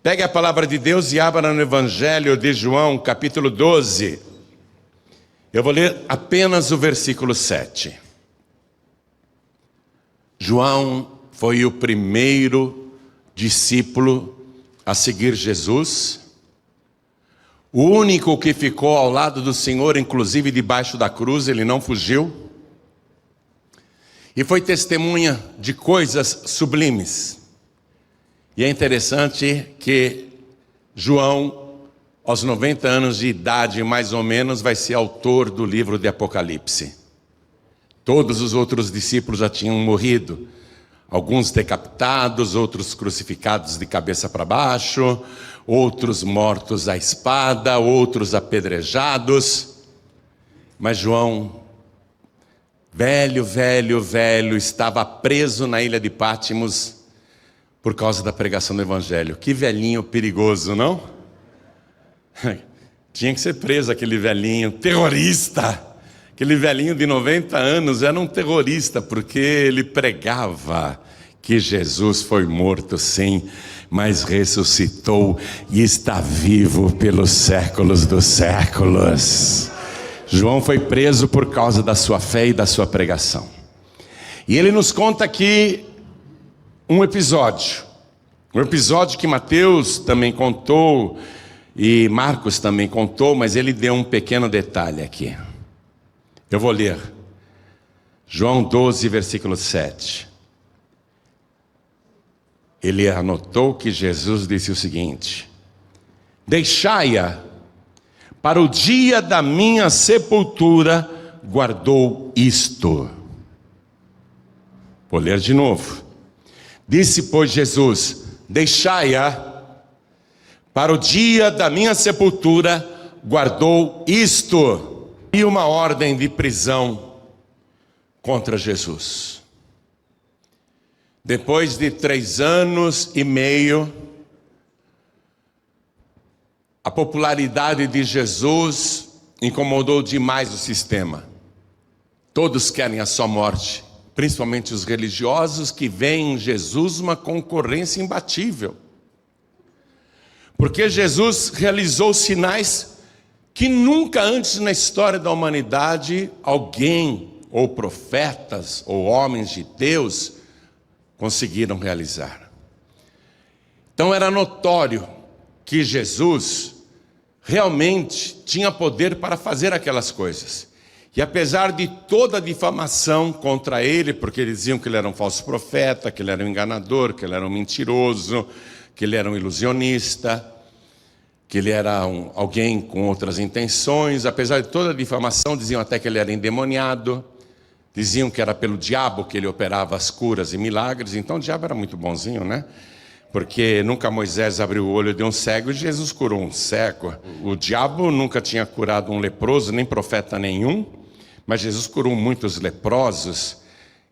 Pegue a palavra de Deus e abra no Evangelho de João, capítulo 12. Eu vou ler apenas o versículo 7. João foi o primeiro discípulo a seguir Jesus, o único que ficou ao lado do Senhor, inclusive debaixo da cruz, ele não fugiu, e foi testemunha de coisas sublimes. E é interessante que João, aos 90 anos de idade, mais ou menos, vai ser autor do livro de Apocalipse. Todos os outros discípulos já tinham morrido. Alguns decapitados, outros crucificados de cabeça para baixo, outros mortos à espada, outros apedrejados. Mas João, velho, estava preso na ilha de Pátimos por causa da pregação do Evangelho. Que velhinho perigoso, não? Tinha que ser preso aquele velhinho, terrorista. Aquele velhinho de 90 anos era um terrorista, porque ele pregava que Jesus foi morto sim, mas ressuscitou e está vivo pelos séculos dos séculos. João foi preso por causa da sua fé e da sua pregação. E ele nos conta aqui um episódio que Mateus também contou e Marcos também contou, mas ele deu um pequeno detalhe aqui. Eu vou ler João 12, versículo 7. Ele anotou que Jesus disse o seguinte: deixai-a, para o dia da minha sepultura guardou isto. Vou ler de novo. Disse, pois, Jesus: deixai-a, para o dia da minha sepultura guardou isto. E uma ordem de prisão contra Jesus. Depois de 3 anos e meio, a popularidade de Jesus incomodou demais o sistema. Todos querem a sua morte, principalmente os religiosos que veem em Jesus uma concorrência imbatível. Porque Jesus realizou sinais que nunca antes na história da humanidade alguém, ou profetas, ou homens de Deus, conseguiram realizar. Então era notório que Jesus realmente tinha poder para fazer aquelas coisas. E apesar de toda a difamação contra ele, porque eles diziam que ele era um falso profeta, que ele era um enganador, que ele era um mentiroso, que ele era um ilusionista, que ele era alguém com outras intenções, apesar de toda a difamação, diziam até que ele era endemoniado, diziam que era pelo diabo que ele operava as curas e milagres. Então o diabo era muito bonzinho, né? Porque nunca Moisés abriu o olho de um cego e Jesus curou um cego. O diabo nunca tinha curado um leproso, nem profeta nenhum, mas Jesus curou muitos leprosos.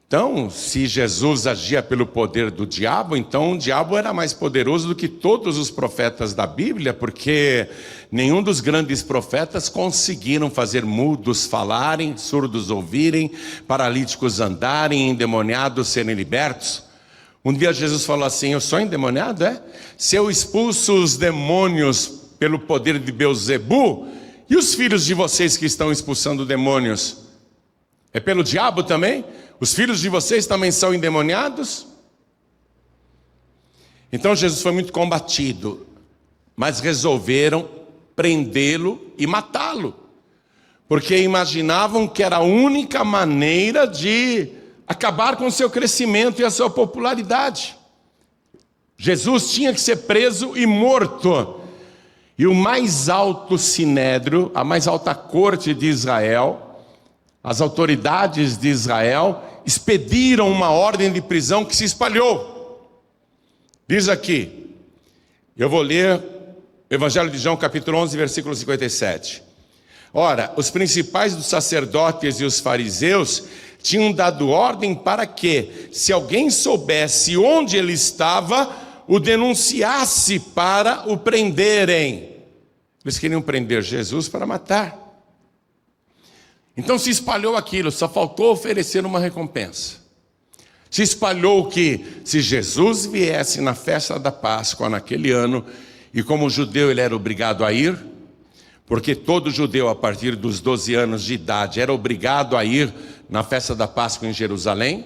Então, se Jesus agia pelo poder do diabo, então o diabo era mais poderoso do que todos os profetas da Bíblia, porque nenhum dos grandes profetas conseguiram fazer mudos falarem, surdos ouvirem, paralíticos andarem, endemoniados serem libertos. Um dia Jesus falou assim: eu sou endemoniado, é? Se eu expulso os demônios pelo poder de Beelzebu, e os filhos de vocês que estão expulsando demônios, é pelo diabo também? Os filhos de vocês também são endemoniados? Então Jesus foi muito combatido, mas resolveram prendê-lo e matá-lo, porque imaginavam que era a única maneira de acabar com o seu crescimento e a sua popularidade. Jesus tinha que ser preso e morto. E o mais alto sinédrio, a mais alta corte de Israel, as autoridades de Israel expediram uma ordem de prisão que se espalhou. Diz aqui, eu vou ler Evangelho de João, capítulo 11, versículo 57. Ora, os principais dos sacerdotes e os fariseus tinham dado ordem para que, se alguém soubesse onde ele estava, o denunciasse para o prenderem. Eles queriam prender Jesus para matar. Então se espalhou aquilo, só faltou oferecer uma recompensa. Se espalhou que se Jesus viesse na festa da Páscoa naquele ano, e como judeu ele era obrigado a ir, porque todo judeu a partir dos 12 anos de idade era obrigado a ir na festa da Páscoa em Jerusalém,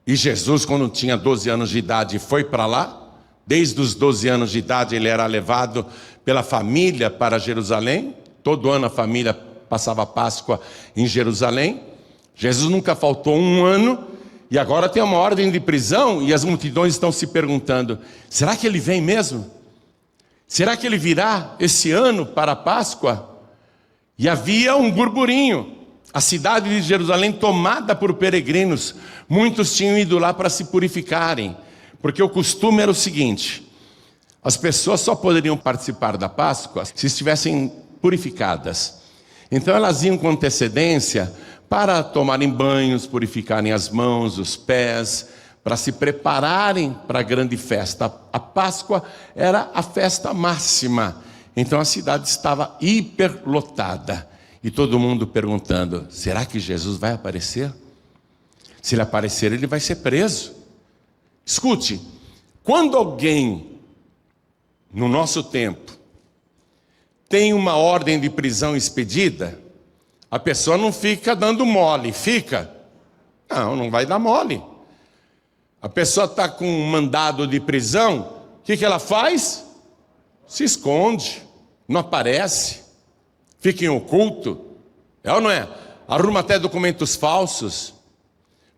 e Jesus, quando tinha 12 anos de idade, foi para lá. Desde os 12 anos de idade ele era levado pela família para Jerusalém. Todo ano a família passava a Páscoa em Jerusalém. Jesus nunca faltou um ano, e agora tem uma ordem de prisão, e as multidões estão se perguntando: será que ele vem mesmo? Será que ele virá esse ano para a Páscoa? E havia um burburinho. A cidade de Jerusalém tomada por peregrinos. Muitos tinham ido lá para se purificarem, porque o costume era o seguinte: as pessoas só poderiam participar da Páscoa se estivessem purificadas. Então elas iam com antecedência para tomarem banhos, purificarem as mãos, os pés, para se prepararem para a grande festa. A Páscoa era a festa máxima. Então a cidade estava hiperlotada. E todo mundo perguntando: será que Jesus vai aparecer? Se ele aparecer, ele vai ser preso. Escute, quando alguém, no nosso tempo, tem uma ordem de prisão expedida, a pessoa não fica dando mole, fica? Não vai dar mole. A pessoa está com um mandado de prisão, o que ela faz? Se esconde, não aparece, fica em oculto, é ou não é? Arruma até documentos falsos,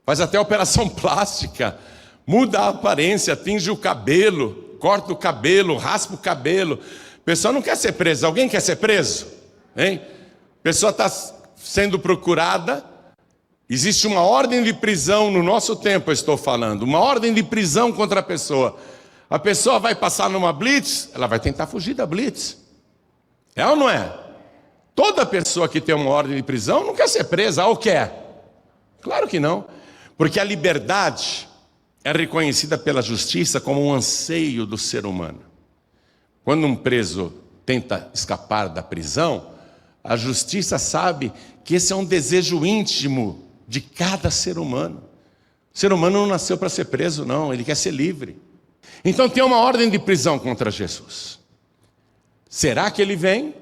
faz até operação plástica, muda a aparência, tinge o cabelo, corta o cabelo, raspa o cabelo. A pessoa não quer ser presa. Alguém quer ser preso? Hein? A pessoa está sendo procurada. Existe uma ordem de prisão no nosso tempo, eu estou falando. Uma ordem de prisão contra a pessoa. A pessoa vai passar numa blitz, ela vai tentar fugir da blitz. É ou não é? Toda pessoa que tem uma ordem de prisão não quer ser presa, ou quer? Claro que não. Porque a liberdade é reconhecida pela justiça como um anseio do ser humano. Quando um preso tenta escapar da prisão, a justiça sabe que esse é um desejo íntimo de cada ser humano. O ser humano não nasceu para ser preso, não, ele quer ser livre. Então tem uma ordem de prisão contra Jesus. Será que ele vem?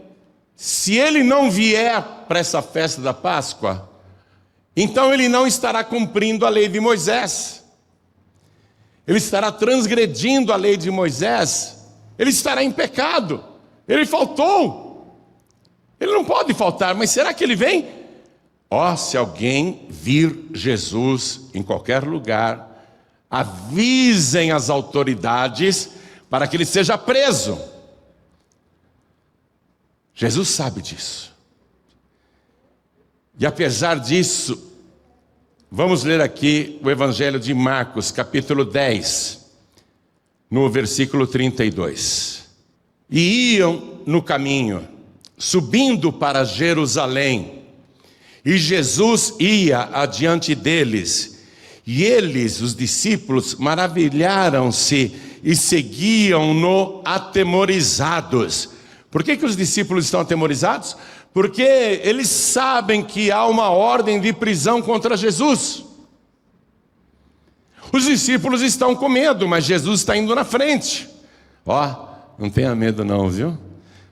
Se ele não vier para essa festa da Páscoa, então ele não estará cumprindo a lei de Moisés. Ele estará transgredindo a lei de Moisés. Ele estará em pecado. Ele faltou. Ele não pode faltar, mas será que ele vem? Se alguém vir Jesus em qualquer lugar, avisem as autoridades para que ele seja preso. Jesus sabe disso. E apesar disso, vamos ler aqui o Evangelho de Marcos, capítulo 10, no versículo 32. E iam no caminho, subindo para Jerusalém, e Jesus ia adiante deles, e eles, os discípulos, maravilharam-se e seguiam-no atemorizados. Por que os discípulos estão atemorizados? Porque eles sabem que há uma ordem de prisão contra Jesus. Os discípulos estão com medo, mas Jesus está indo na frente. Não tenha medo não, viu?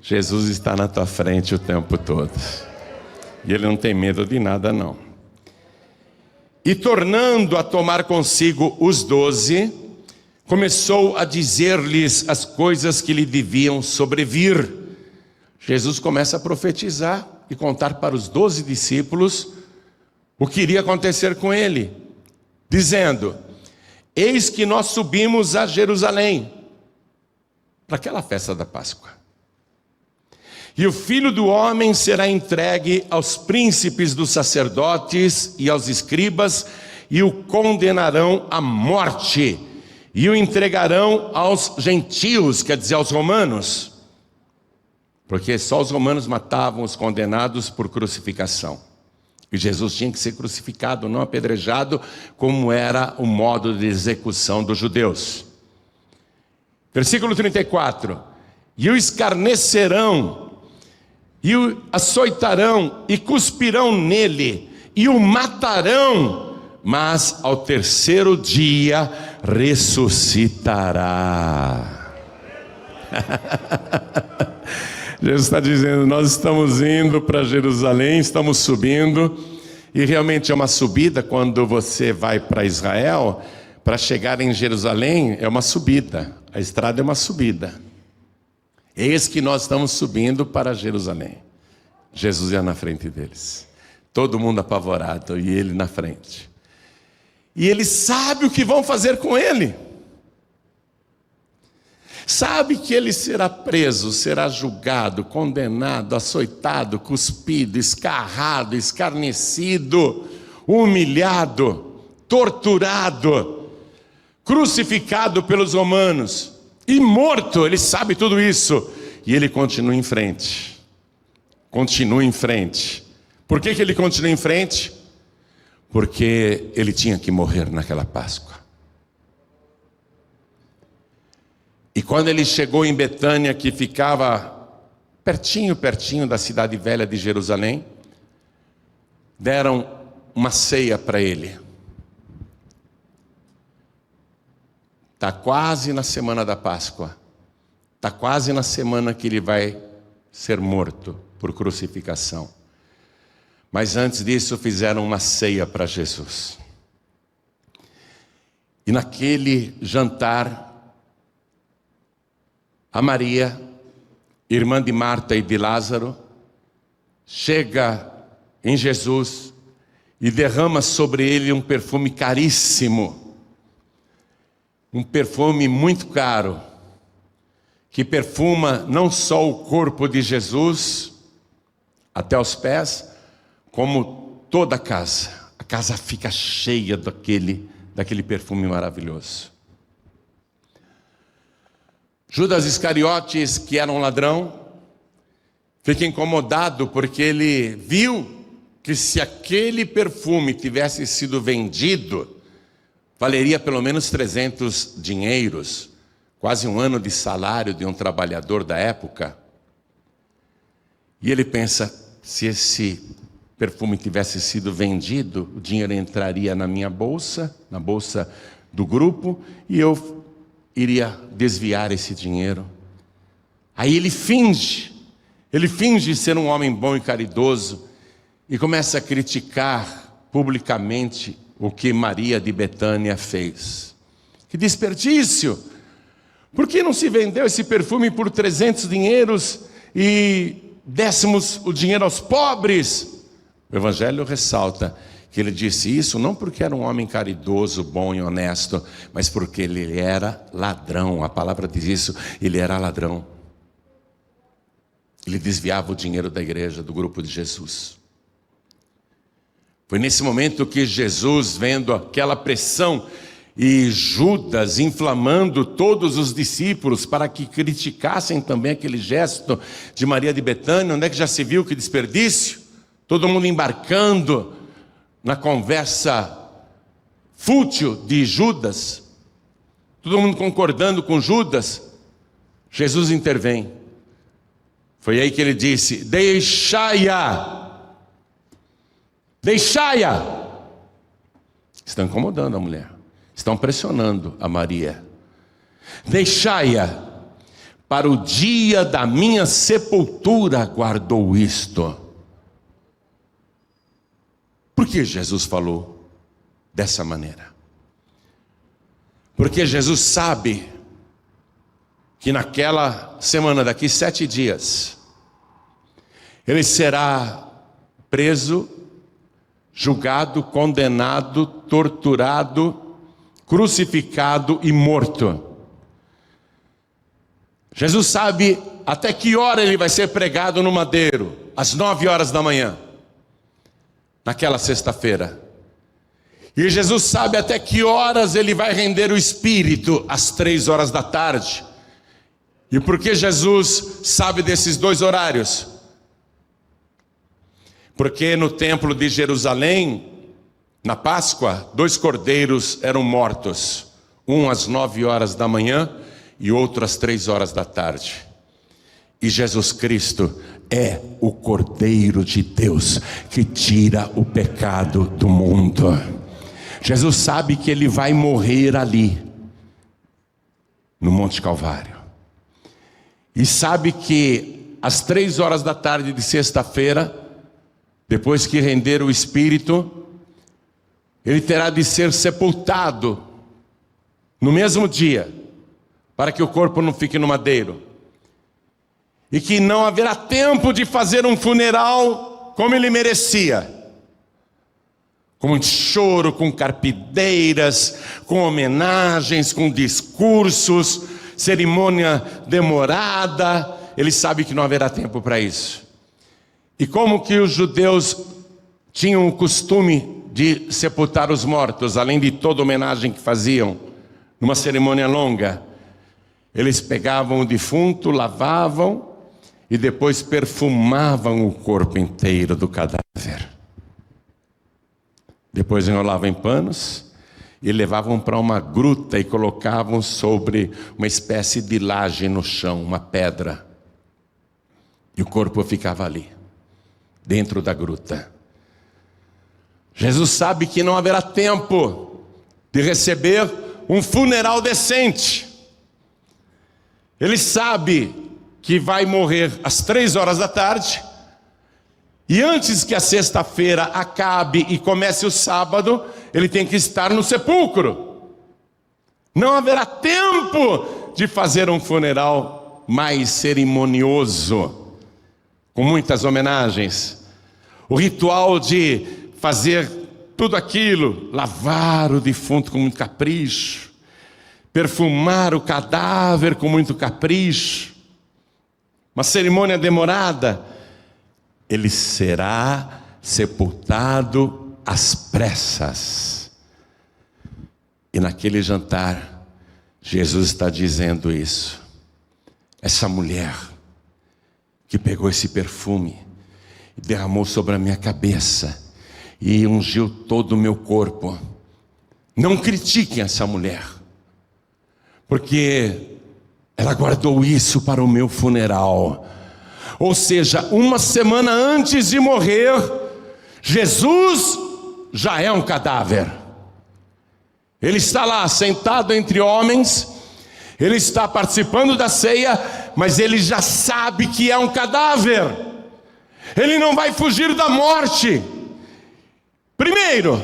Jesus está na tua frente o tempo todo. E ele não tem medo de nada não. E tornando a tomar consigo os 12, começou a dizer-lhes as coisas que lhe deviam sobrevir. Jesus começa a profetizar e contar para os 12 discípulos o que iria acontecer com ele, dizendo: eis que nós subimos a Jerusalém, para aquela festa da Páscoa. E o Filho do Homem será entregue aos príncipes dos sacerdotes e aos escribas, e o condenarão à morte, e o entregarão aos gentios, quer dizer, aos romanos, porque só os romanos matavam os condenados por crucificação. E Jesus tinha que ser crucificado, não apedrejado, como era o modo de execução dos judeus. Versículo 34. E o escarnecerão, e o açoitarão, e cuspirão nele, e o matarão, mas ao terceiro dia ressuscitará. Jesus está dizendo, nós estamos indo para Jerusalém, estamos subindo, e realmente é uma subida. Quando você vai para Israel, para chegar em Jerusalém é uma subida, a estrada é uma subida. Eis que nós estamos subindo para Jerusalém. Jesus ia na frente deles, todo mundo apavorado, e ele na frente. E ele sabe o que vão fazer com ele. Sabe que ele será preso, será julgado, condenado, açoitado, cuspido, escarrado, escarnecido, humilhado, torturado, crucificado pelos romanos e morto. Ele sabe tudo isso. E ele continua em frente. Continua em frente. Por que ele continua em frente? Porque ele tinha que morrer naquela Páscoa. E quando ele chegou em Betânia, que ficava pertinho da cidade velha de Jerusalém, deram uma ceia para ele. Está quase na semana da Páscoa. Está quase na semana que ele vai ser morto por crucificação. Mas antes disso fizeram uma ceia para Jesus. E naquele jantar, a Maria, irmã de Marta e de Lázaro, chega em Jesus e derrama sobre ele um perfume caríssimo. Um perfume muito caro, que perfuma não só o corpo de Jesus até os pés, como toda a casa. A casa fica cheia daquele perfume maravilhoso. Judas Iscariotes, que era um ladrão, fica incomodado porque ele viu que se aquele perfume tivesse sido vendido, valeria pelo menos 300 dinheiros, quase um ano de salário de um trabalhador da época. E ele pensa, se esse perfume tivesse sido vendido, o dinheiro entraria na minha bolsa, na bolsa do grupo, e eu iria desviar esse dinheiro. Aí ele finge ser um homem bom e caridoso, e começa a criticar publicamente o que Maria de Betânia fez. Que desperdício! Por que não se vendeu esse perfume por 300 dinheiros e dessemos o dinheiro aos pobres? O Evangelho ressalta que ele disse isso não porque era um homem caridoso, bom e honesto, mas porque ele era ladrão. A palavra diz isso, ele era ladrão. Ele desviava o dinheiro da igreja, do grupo de Jesus. Foi nesse momento que Jesus, vendo aquela pressão e Judas inflamando todos os discípulos para que criticassem também aquele gesto de Maria de Betânia, onde é que já se viu que desperdício? Todo mundo embarcando na conversa fútil de Judas, todo mundo concordando com Judas. Jesus intervém. Foi aí que ele disse: deixai-a, deixai-a. Estão incomodando a mulher, estão pressionando a Maria. Deixai-a, para o dia da minha sepultura guardou isto. Por que Jesus falou dessa maneira? Porque Jesus sabe que naquela semana, daqui 7 dias, ele será preso, julgado, condenado, torturado, crucificado e morto. Jesus sabe até que hora ele vai ser pregado no madeiro, às 9 horas da manhã. Naquela sexta-feira. E Jesus sabe até que horas ele vai render o Espírito, às 3 horas da tarde. E por que Jesus sabe desses 2 horários? Porque no templo de Jerusalém, na Páscoa, 2 cordeiros eram mortos. Um às 9 horas da manhã e outro às 3 horas da tarde. E Jesus Cristo é o Cordeiro de Deus que tira o pecado do mundo. Jesus sabe que ele vai morrer ali, no Monte Calvário. E sabe que às 3 horas da tarde de sexta-feira, depois que render o Espírito, ele terá de ser sepultado no mesmo dia, para que o corpo não fique no madeiro. E que não haverá tempo de fazer um funeral como ele merecia. Com muito choro, com carpideiras, com homenagens, com discursos, cerimônia demorada. Ele sabe que não haverá tempo para isso. E como que os judeus tinham o costume de sepultar os mortos, além de toda homenagem que faziam, numa cerimônia longa, eles pegavam o defunto, lavavam e depois perfumavam o corpo inteiro do cadáver. Depois enrolavam em panos e levavam para uma gruta e colocavam sobre uma espécie de laje no chão, uma pedra. E o corpo ficava ali, dentro da gruta. Jesus sabe que não haverá tempo de receber um funeral decente. Ele sabe que vai morrer às 3 horas da tarde. E antes que a sexta-feira acabe e comece o sábado, ele tem que estar no sepulcro. Não haverá tempo de fazer um funeral mais cerimonioso, com muitas homenagens. O ritual de fazer tudo aquilo, lavar o defunto com muito capricho, perfumar o cadáver com muito capricho, uma cerimônia demorada. Ele será sepultado às pressas. E naquele jantar, Jesus está dizendo isso. Essa mulher que pegou esse perfume e derramou sobre a minha cabeça e ungiu todo o meu corpo. Não critiquem essa mulher, porque ela guardou isso para o meu funeral. Ou seja, uma semana antes de morrer, Jesus já é um cadáver. Ele está lá sentado entre homens, ele está participando da ceia, mas ele já sabe que é um cadáver. Ele não vai fugir da morte. Primeiro,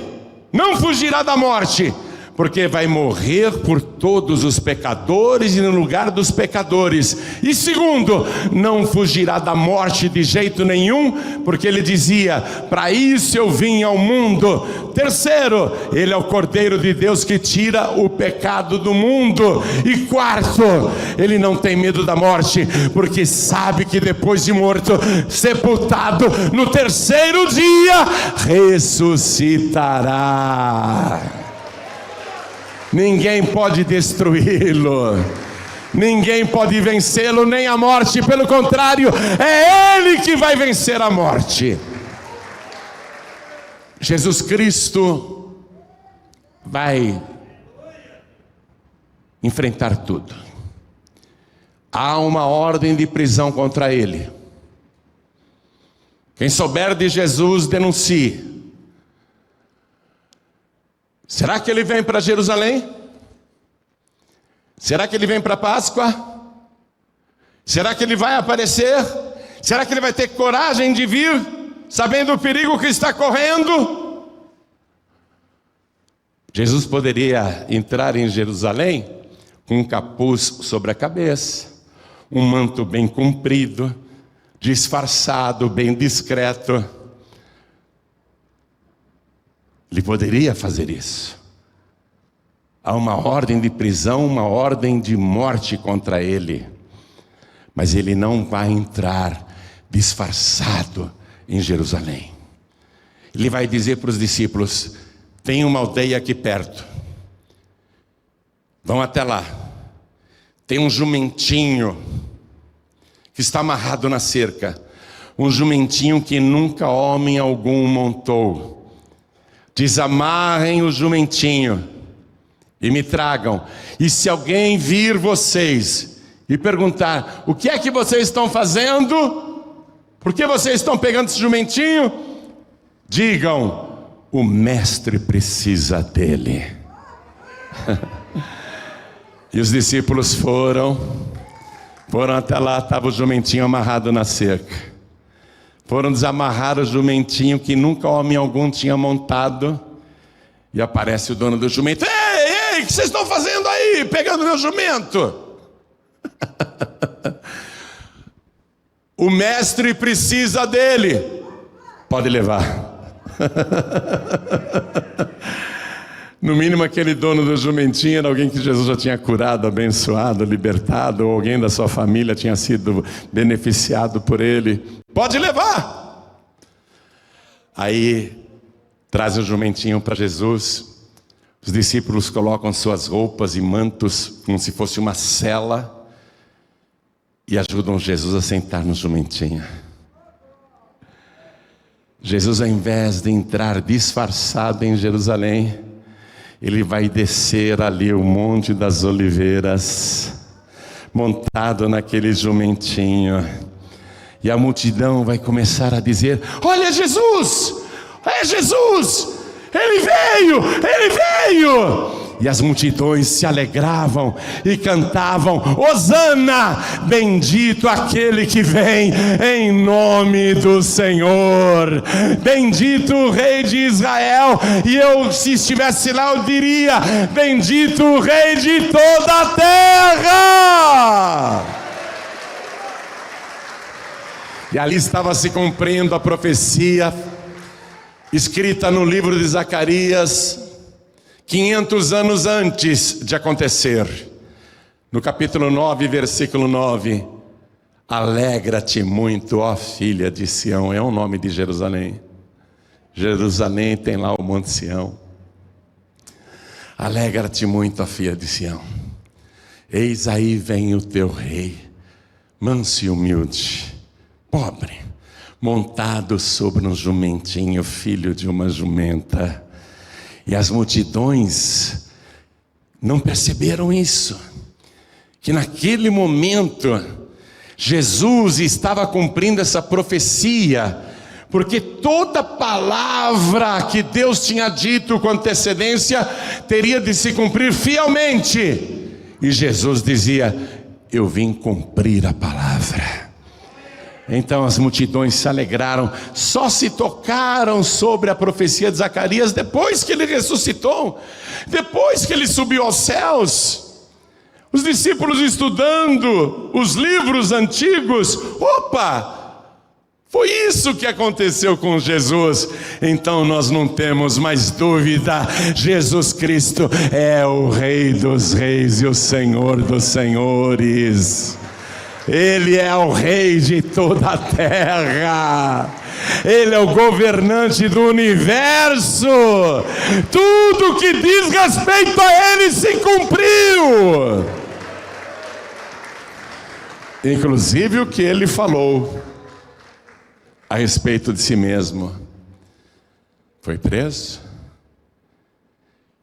não fugirá da morte, porque vai morrer por todos os pecadores e no lugar dos pecadores. E segundo, não fugirá da morte de jeito nenhum, porque ele dizia: para isso eu vim ao mundo. Terceiro, ele é o Cordeiro de Deus que tira o pecado do mundo. E quarto, ele não tem medo da morte, porque sabe que depois de morto, sepultado, no terceiro dia ressuscitará. Ninguém pode destruí-lo, ninguém pode vencê-lo, nem a morte. Pelo contrário, é Ele que vai vencer a morte. Jesus Cristo vai enfrentar tudo. Há uma ordem de prisão contra Ele. Quem souber de Jesus, denuncie. Será que ele vem para Jerusalém? Será que ele vem para Páscoa? Será que ele vai aparecer? Será que ele vai ter coragem de vir, sabendo o perigo que está correndo? Jesus poderia entrar em Jerusalém com um capuz sobre a cabeça, um manto bem comprido, disfarçado, bem discreto. Ele poderia fazer isso. Há uma ordem de prisão, uma ordem de morte contra ele. Mas ele não vai entrar disfarçado em Jerusalém. Ele vai dizer para os discípulos: tem uma aldeia aqui perto. Vão até lá. Tem um jumentinho que está amarrado na cerca. Um jumentinho que nunca homem algum montou. Desamarrem o jumentinho e me tragam. E se alguém vir vocês e perguntar: o que é que vocês estão fazendo? Por que vocês estão pegando esse jumentinho? Digam: o mestre precisa dele. E os discípulos foram até lá, estava o jumentinho amarrado na cerca. Foram desamarrar o jumentinho que nunca homem algum tinha montado. E aparece o dono do jumento: ei, o que vocês estão fazendo aí, pegando meu jumento? O mestre precisa dele, pode levar. No mínimo aquele dono do jumentinho era alguém que Jesus já tinha curado, abençoado, libertado, ou alguém da sua família tinha sido beneficiado por ele. Pode levar. Aí traz o jumentinho para Jesus. Os discípulos colocam suas roupas e mantos como se fosse uma cela e ajudam Jesus a sentar no jumentinho. Jesus, ao invés de entrar disfarçado em Jerusalém, ele vai descer ali o Monte das Oliveiras, montado naquele jumentinho. E a multidão vai começar a dizer: olha Jesus! É Jesus! Ele veio! Ele veio! E as multidões se alegravam e cantavam: Hosana! Bendito aquele que vem em nome do Senhor! Bendito o Rei de Israel! E eu, se estivesse lá, eu diria: bendito o Rei de toda a terra! E ali estava se cumprindo a profecia escrita no livro de Zacarias, 500 anos antes de acontecer. No capítulo 9, versículo 9: alegra-te muito, ó filha de Sião. É o nome de Jerusalém. Jerusalém tem lá o Monte Sião. Alegra-te muito, ó filha de Sião. Eis aí vem o teu rei, manso e humilde, pobre, montado sobre um jumentinho, filho de uma jumenta. E as multidões não perceberam isso, que naquele momento Jesus estava cumprindo essa profecia, porque toda palavra que Deus tinha dito com antecedência teria de se cumprir fielmente. E Jesus dizia: eu vim cumprir a palavra. Então as multidões se alegraram, só se tocaram sobre a profecia de Zacarias depois que ele ressuscitou, depois que ele subiu aos céus. Os discípulos estudando os livros antigos: opa, foi isso que aconteceu com Jesus. Então nós não temos mais dúvida: Jesus Cristo é o Rei dos Reis e o Senhor dos Senhores. Ele é o Rei de toda a terra. Ele é o governante do universo. Tudo que diz respeito a Ele se cumpriu. Inclusive o que Ele falou a respeito de si mesmo. Foi preso,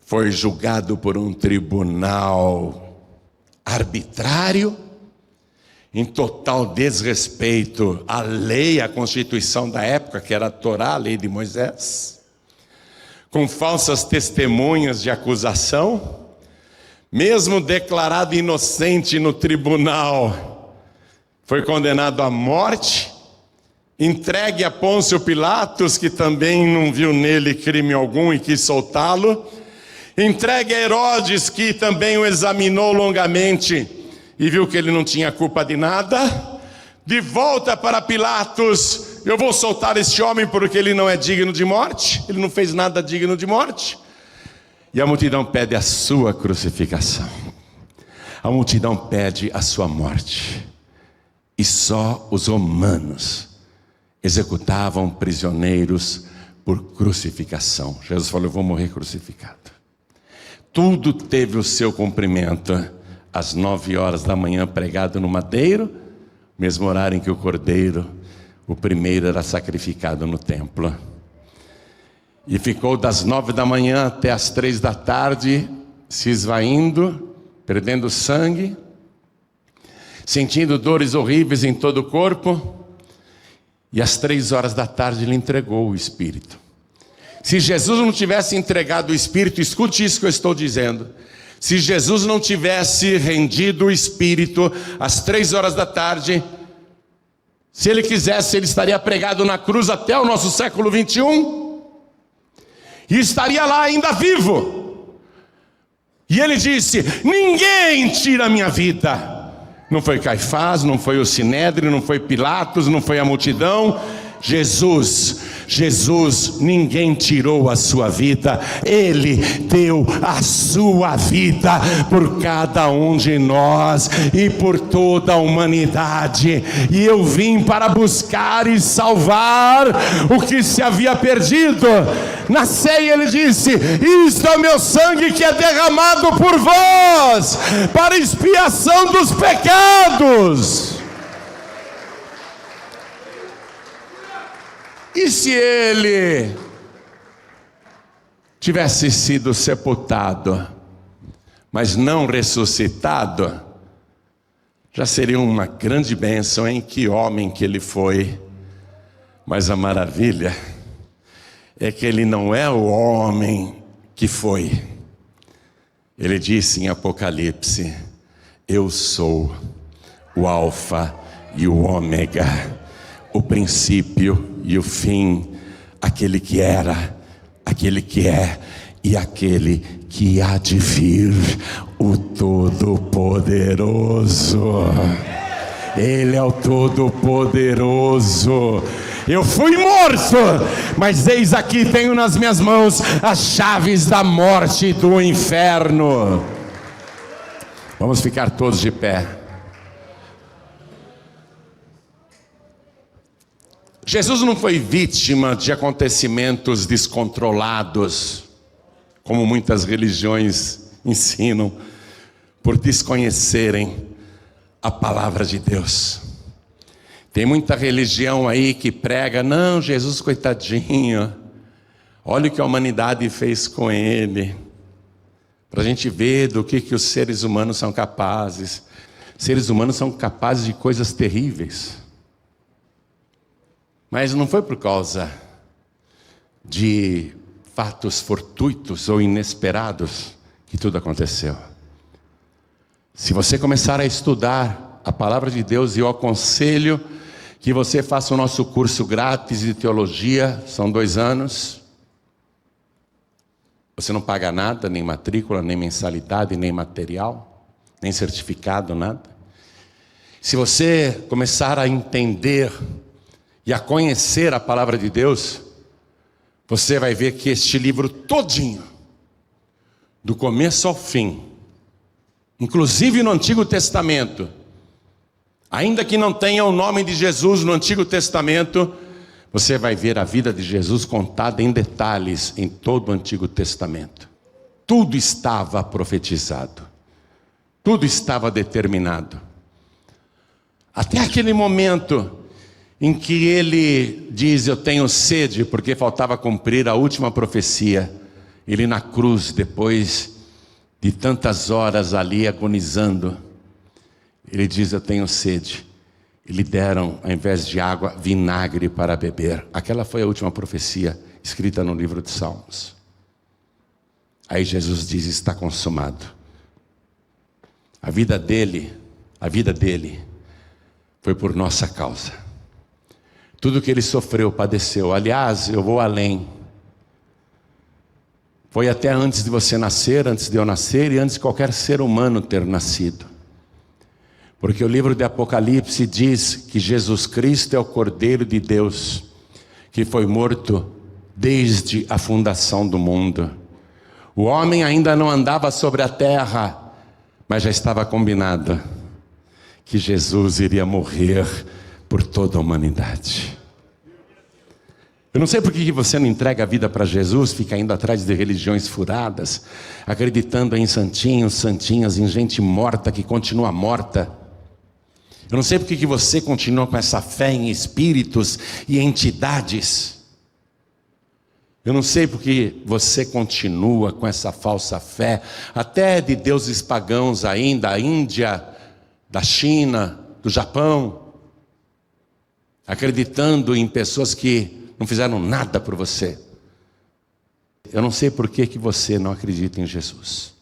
foi julgado por um tribunal arbitrário, em total desrespeito à lei, à Constituição da época, que era a Torá, a lei de Moisés, com falsas testemunhas de acusação. Mesmo declarado inocente no tribunal, foi condenado à morte, entregue a Pôncio Pilatos, que também não viu nele crime algum e quis soltá-lo, entregue a Herodes, que também o examinou longamente e viu que ele não tinha culpa de nada. De volta para Pilatos: eu vou soltar este homem porque ele não é digno de morte, ele não fez nada digno de morte. E a multidão pede a sua crucificação, a multidão pede a sua morte. E só os romanos executavam prisioneiros por crucificação. Jesus falou: eu vou morrer crucificado. Tudo teve o seu cumprimento. Às 9 horas da manhã, pregado no madeiro, mesmo horário em que o cordeiro, o primeiro, era sacrificado no templo. E ficou das 9 da manhã até as 3 da tarde, se esvaindo, perdendo sangue, sentindo dores horríveis em todo o corpo. E às 3 horas da tarde ele entregou o Espírito. Se Jesus não tivesse entregado o Espírito, escute isso que eu estou dizendo. Se Jesus não tivesse rendido o Espírito às 3 da tarde, se Ele quisesse, Ele estaria pregado na cruz até o nosso século 21 e estaria lá ainda vivo. E Ele disse: ninguém tira a minha vida. Não foi Caifás, não foi o Sinédrio, não foi Pilatos, não foi a multidão. Jesus, ninguém tirou a sua vida, Ele deu a sua vida por cada um de nós e por toda a humanidade. E eu vim para buscar e salvar o que se havia perdido. Na ceia Ele disse: isto é o meu sangue que é derramado por vós, para expiação dos pecados. E se Ele tivesse sido sepultado, mas não ressuscitado, já seria uma grande bênção, hein? Que homem que Ele foi. Mas a maravilha é que Ele não é o homem que foi. Ele disse em Apocalipse: eu sou o Alfa e o Ômega, o princípio e o fim, aquele que era, aquele que é e aquele que há de vir, o Todo-Poderoso. Ele é o Todo-Poderoso. Eu fui morto, mas eis aqui tenho nas minhas mãos as chaves da morte e do inferno. Vamos ficar todos de pé. Jesus não foi vítima de acontecimentos descontrolados, como muitas religiões ensinam, por desconhecerem a palavra de Deus. Tem muita religião aí que prega: não, Jesus coitadinho, olha o que a humanidade fez com Ele, para a gente ver do que os seres humanos são capazes. Seres humanos são capazes de coisas terríveis. Mas não foi por causa de fatos fortuitos ou inesperados que tudo aconteceu. Se você começar a estudar a palavra de Deus, e eu aconselho que você faça o nosso curso grátis de teologia, são 2 anos. Você não paga nada, nem matrícula, nem mensalidade, nem material, nem certificado, nada. Se você começar a entender e a conhecer a palavra de Deus, você vai ver que este livro todinho, do começo ao fim, inclusive no Antigo Testamento, ainda que não tenha o nome de Jesus no Antigo Testamento, você vai ver a vida de Jesus contada em detalhes em todo o Antigo Testamento. Tudo estava profetizado, tudo estava determinado. Até aquele momento em que ele diz: eu tenho sede, porque faltava cumprir a última profecia. Ele na cruz, depois de tantas horas ali agonizando, ele diz: eu tenho sede. E lhe deram, ao invés de água, vinagre para beber. Aquela foi a última profecia escrita no livro de Salmos. Aí Jesus diz: está consumado. A vida dele foi por nossa causa. Tudo que ele sofreu, padeceu. Aliás, eu vou além. Foi até antes de você nascer, antes de eu nascer e antes de qualquer ser humano ter nascido. Porque o livro de Apocalipse diz que Jesus Cristo é o Cordeiro de Deus, que foi morto desde a fundação do mundo. O homem ainda não andava sobre a terra, mas já estava combinado que Jesus iria morrer por toda a humanidade. Eu não sei por que você não entrega a vida para Jesus, fica indo atrás de religiões furadas, acreditando em santinhos, santinhas, em gente morta que continua morta. Eu não sei por que você continua com essa fé em espíritos e entidades. Eu não sei por que você continua com essa falsa fé, até de deuses pagãos ainda, da Índia, da China, do Japão, acreditando em pessoas que não fizeram nada por você. Eu não sei por que você não acredita em Jesus.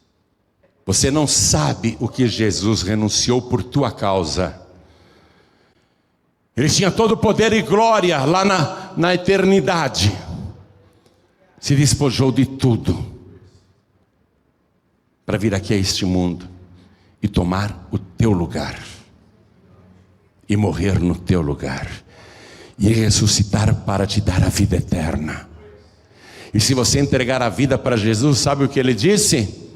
Você não sabe o que Jesus renunciou por tua causa. Ele tinha todo o poder e glória lá na eternidade. Se despojou de tudo para vir aqui a este mundo e tomar o teu lugar. E morrer no teu lugar. E ressuscitar para te dar a vida eterna. E se você entregar a vida para Jesus, sabe o que ele disse?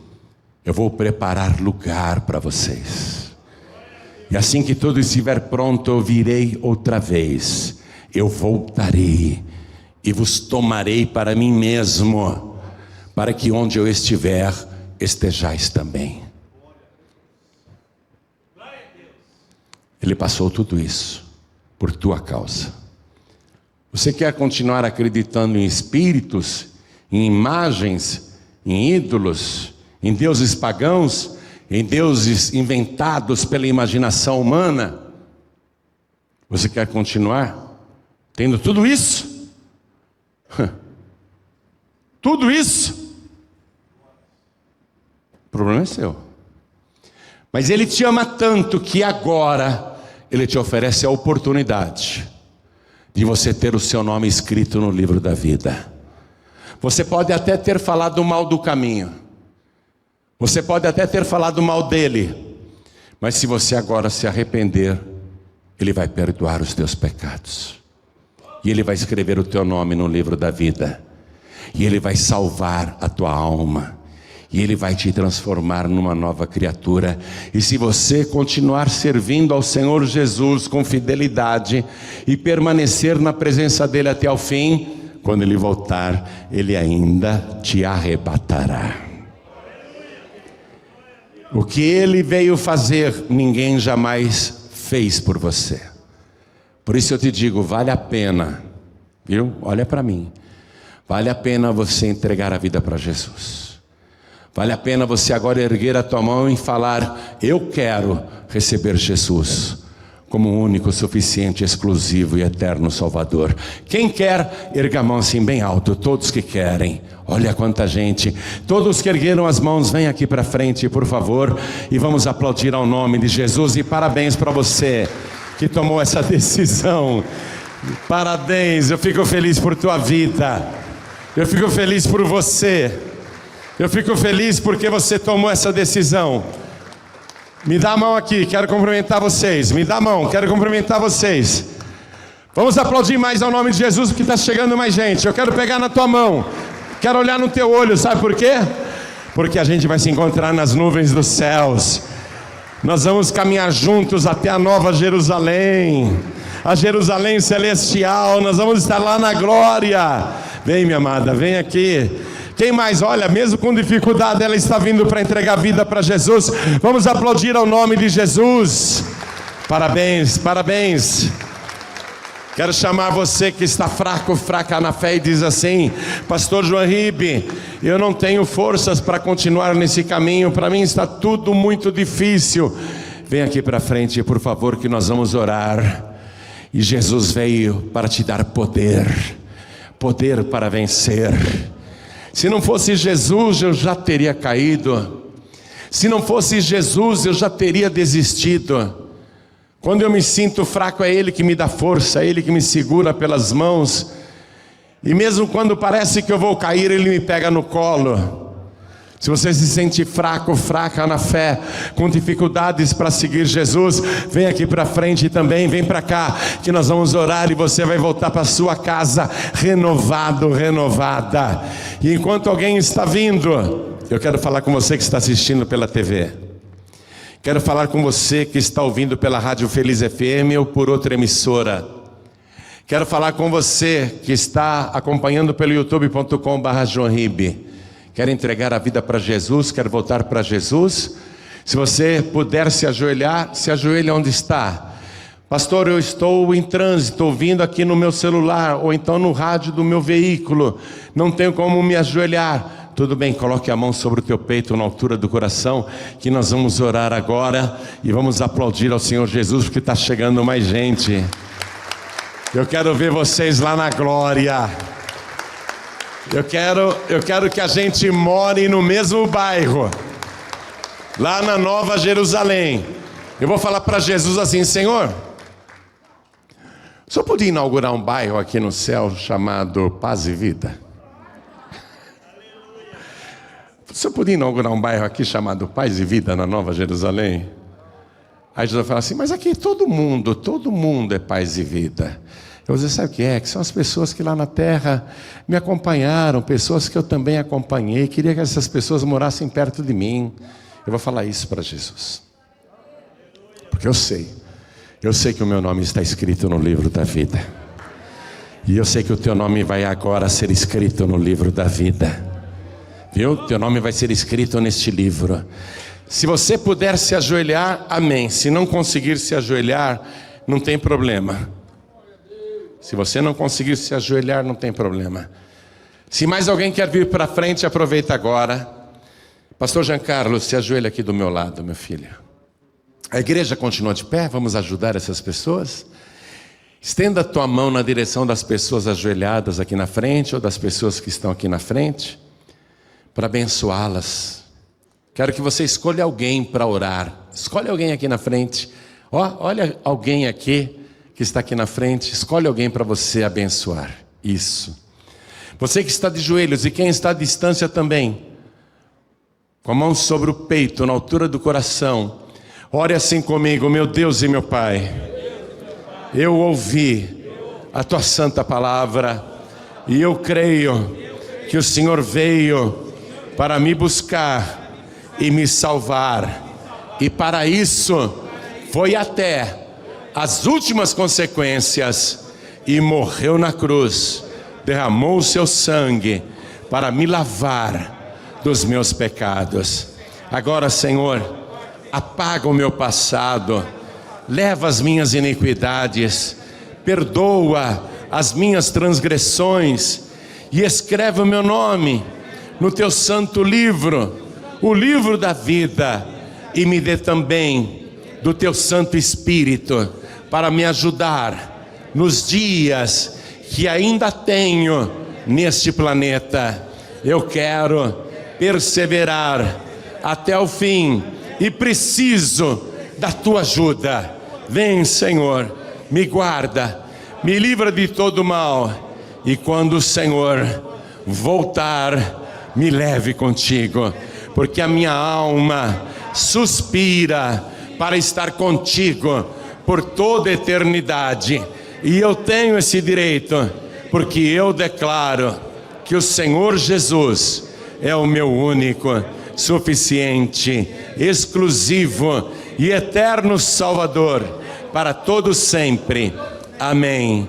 Eu vou preparar lugar para vocês. E assim que tudo estiver pronto, eu virei outra vez. Eu voltarei e vos tomarei para mim mesmo, para que onde eu estiver, estejais também. Ele passou tudo isso por tua causa. Você quer continuar acreditando em espíritos, em imagens, em ídolos, em deuses pagãos, em deuses inventados pela imaginação humana? Você quer continuar tendo tudo isso? Tudo isso? O problema é seu. Mas Ele te ama tanto que agora Ele te oferece a oportunidade de você ter o seu nome escrito no livro da vida. Você pode até ter falado mal do caminho. Você pode até ter falado mal dele. Mas se você agora se arrepender, Ele vai perdoar os teus pecados. E Ele vai escrever o teu nome no livro da vida. E Ele vai salvar a tua alma. E Ele vai te transformar numa nova criatura. E se você continuar servindo ao Senhor Jesus com fidelidade e permanecer na presença dEle até o fim, quando Ele voltar, Ele ainda te arrebatará. O que Ele veio fazer, ninguém jamais fez por você. Por isso eu te digo, vale a pena, viu? Olha para mim. Vale a pena você entregar a vida para Jesus. Vale a pena você agora erguer a tua mão e falar: eu quero receber Jesus como o único, suficiente, exclusivo e eterno Salvador. Quem quer, erga a mão assim bem alto. Todos que querem. Olha quanta gente. Todos que ergueram as mãos, vem aqui para frente, por favor, e vamos aplaudir ao nome de Jesus. E parabéns para você que tomou essa decisão. Parabéns, eu fico feliz por tua vida. Eu fico feliz por você. Eu fico feliz porque você tomou essa decisão. Me dá a mão aqui, quero cumprimentar vocês. Me dá a mão, quero cumprimentar vocês. Vamos aplaudir mais ao nome de Jesus, porque está chegando mais gente. Eu quero pegar na tua mão, quero olhar no teu olho, sabe por quê? Porque a gente vai se encontrar nas nuvens dos céus. Nós vamos caminhar juntos até a nova Jerusalém, a Jerusalém celestial. Nós vamos estar lá na glória. Vem, minha amada, vem aqui. Quem mais? Olha, mesmo com dificuldade, ela está vindo para entregar a vida para Jesus. Vamos aplaudir ao nome de Jesus. Parabéns, parabéns. Quero chamar você que está fraco, fraca na fé e diz assim: Pastor João Ribe, eu não tenho forças para continuar nesse caminho, para mim está tudo muito difícil. Vem aqui para frente, por favor, que nós vamos orar. E Jesus veio para te dar poder, poder para vencer. Se não fosse Jesus, eu já teria caído. Se não fosse Jesus, eu já teria desistido. Quando eu me sinto fraco, é Ele que me dá força, é Ele que me segura pelas mãos. E mesmo quando parece que eu vou cair, Ele me pega no colo. Se você se sente fraco, fraca na fé, com dificuldades para seguir Jesus, vem aqui para frente também, vem para cá, que nós vamos orar e você vai voltar para sua casa renovado, renovada. E enquanto alguém está vindo, eu quero falar com você que está assistindo pela TV. Quero falar com você que está ouvindo pela Rádio Feliz FM ou por outra emissora. Quero falar com você que está acompanhando pelo youtube.com/joãoribe. Quer entregar a vida para Jesus? Quer voltar para Jesus? Se você puder se ajoelhar, se ajoelhe onde está. Pastor, eu estou em trânsito, ouvindo aqui no meu celular, ou então no rádio do meu veículo. Não tenho como me ajoelhar. Tudo bem, coloque a mão sobre o teu peito, na altura do coração, que nós vamos orar agora e vamos aplaudir ao Senhor Jesus, porque está chegando mais gente. Eu quero ver vocês lá na glória. Eu quero que a gente more no mesmo bairro, lá na Nova Jerusalém. Eu vou falar para Jesus assim: Senhor, o senhor podia inaugurar um bairro aqui no céu chamado Paz e Vida? O senhor podia inaugurar um bairro aqui chamado Paz e Vida na Nova Jerusalém? Aí Jesus fala assim: mas aqui todo mundo é paz e vida. Eu vou dizer: sabe o que é? Que são as pessoas que lá na terra me acompanharam, pessoas que eu também acompanhei, queria que essas pessoas morassem perto de mim. Eu vou falar isso para Jesus, porque eu sei que o meu nome está escrito no livro da vida, e eu sei que o teu nome vai agora ser escrito no livro da vida, viu? Teu nome vai ser escrito neste livro. Se você puder se ajoelhar, amém. Se não conseguir se ajoelhar, não tem problema. Se você não conseguir se ajoelhar, não tem problema. Se mais alguém quer vir para frente, aproveita agora. Pastor Giancarlo, se ajoelha aqui do meu lado, meu filho. A igreja continua de pé, vamos ajudar essas pessoas. Estenda a tua mão na direção das pessoas ajoelhadas aqui na frente, ou das pessoas que estão aqui na frente, para abençoá-las. Quero que você escolha alguém para orar. Escolhe alguém aqui na frente. Olha alguém aqui que está aqui na frente. Escolhe alguém para você abençoar. Isso. Você que está de joelhos e quem está à distância também, com a mão sobre o peito, na altura do coração, ore assim comigo: meu Deus e meu Pai, eu ouvi a tua santa palavra e eu creio que o Senhor veio para me buscar e me salvar, e para isso foi até as últimas consequências e morreu na cruz, derramou o seu sangue para me lavar dos meus pecados. Agora, Senhor, apaga o meu passado, leva as minhas iniquidades, perdoa as minhas transgressões e escreve o meu nome no teu santo livro, o livro da vida, e me dê também do teu Santo Espírito para me ajudar nos dias que ainda tenho neste planeta. Eu quero perseverar até o fim e preciso da tua ajuda. Vem, Senhor, me guarda, me livra de todo mal, e quando o Senhor voltar, me leve contigo, porque a minha alma suspira para estar contigo por toda a eternidade, e eu tenho esse direito, porque eu declaro que o Senhor Jesus é o meu único, suficiente, exclusivo e eterno Salvador para todo sempre. Amém.